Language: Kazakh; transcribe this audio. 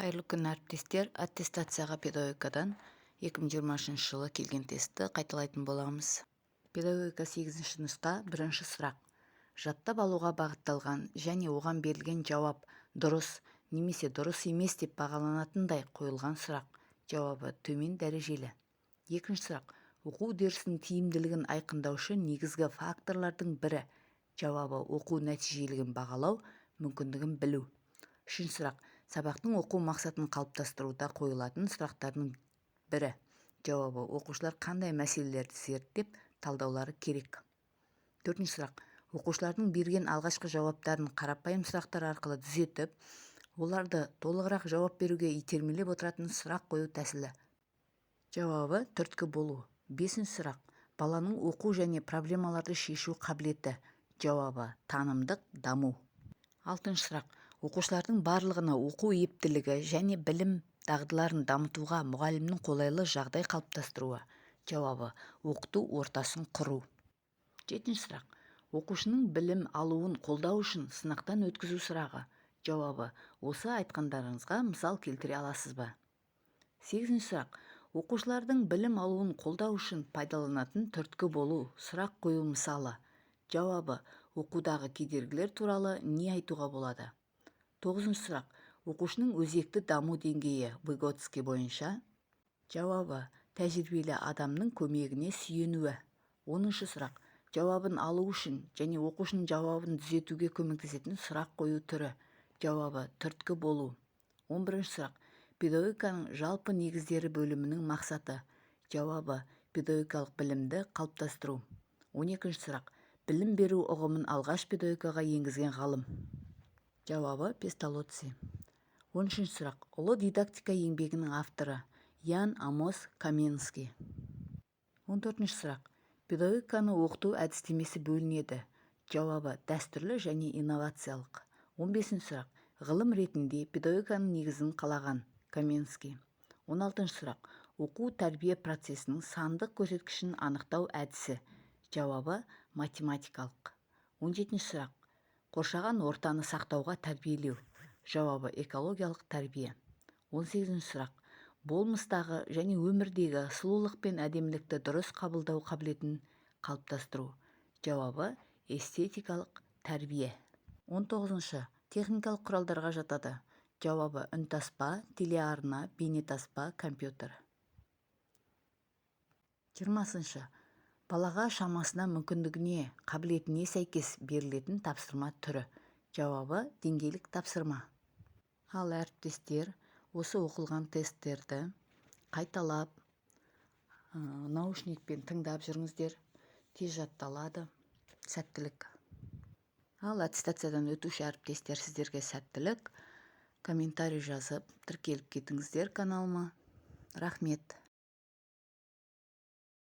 Қайырлы күн әріптестер, аттестацияға педагогикадан 2020 жылы келген тестті қайталайтын боламыз. Педагогика 8-ші нұсқа, бірінші сұрақ. Жаттап алуға бағытталған және оған берілген жауап дұрыс немесе дұрыс емес деп бағаланатындай қойылған сұрақ. Жауабы төмен дәрежелі. Екінші сұрақ. Оқу үдерісінің тиімділігін айқындаушы негізгі факторлардың бірі. Жауабы оқу нәтижелігін бағалау, мүмкіндігін білу. Үшінші сұрақ. Сабақтың оқу мақсатын қалыптастыруда қойылатын сұрақтардың бірі. Жауабы оқушылар қандай мәселелерді зерттеп талдаулары керек. Төртінші сұрақ. Оқушылардың берген алғашқы жауаптарын қарапайым сұрақтар арқылы түзетіп, оларды толығырақ жауап беруге итермелеп отыратын сұрақ қою тәсілі. Жауабы түрткі болу. Бесінші сұрақ. Баланың оқу және проблемаларды шешу қабілеті. Жауабы танымдық даму. Алтыншы сұрақ. Оқушылардың барлығына оқу ептілігі және білім дағдыларын дамытуға мұғалімнің қолайлы жағдай қалыптастыруы. Жауабы оқыту ортасын құру. Жетінші сұрақ. Оқушының білім алуын қолдау үшін сынақтан өткізу сұрағы. Жауабы осы айтқандарыңызға мысал келтіре аласыз ба? Сегізінші сұрақ. Оқушылардың білім алуын қолдау үшін пайдаланатын түрткі болу, сұрақ қою мысалы. Жауабы оқудағы кедергілер туралы не айтуға болады? Тоғызыншы сұрақ. Оқушының өзекті даму деңгейі Выготский бойынша. Жауабы тәжірибелі адамның көмегіне сүйенуі. Оныншы сұрақ. Жауабын алу үшін және оқушының жауабын түзетуге көмектесетін сұрақ қою түрі. Жауабы түрткі болу. 11-ші сұрақ. Педагогиканың жалпы негіздері бөлімінің мақсаты. Жауабы педагогикалық білімді қалыптастыру. 12-ші сұрақ. Білім беру ұғымын алғаш педагогикаға енгізген ғалым. Жауабы Песталоцци. 13-ші сұрақ. Ұлы дидактика еңбегінің авторы Ян Амос Каменский. 14-ші сұрақ. Педагогиканы оқыту әдістемесі бөлінеді. Жауабы дәстүрлі және инновациялық. 15-ші сұрақ. Ғылым ретінде педагогиканың негізін қалаған Каменский. 16-ші сұрақ. Оқу тәрбие процесінің сандық көрсеткішін анықтау әдісі. Жауабы математикалық. 17-ші сұрақ. Қоршаған ортаны сақтауға тәрбиелеу. Жауабы экологиялық тәрбие. 18-ші сұрақ. Болмыстағы және өмірдегі сұлулық пен әдемілікті дұрыс қабылдау қабілетін қалыптастыру. Жауабы эстетикалық тәрбие. 19-шы. Техникалық құралдарға жатады. Жауабы үнтаспа, телеарна, бейнетаспа, компьютер. 20-шы. Балаға шамасына мүмкіндігіне, қабілетіне сәйкес берілетін тапсырма түрі. Жауабы деңгейлік тапсырма. Ал әріптестер, осы оқылған тесттерді қайталап, наушникпен тыңдап жүріңіздер. Тез жатталады. Сәттілік. Ал аттестациядан өтуші әріптестер, сіздерге сәттілік. Комментарий жазып, тіркеліп кетіңіздер каналыма. Рахмет.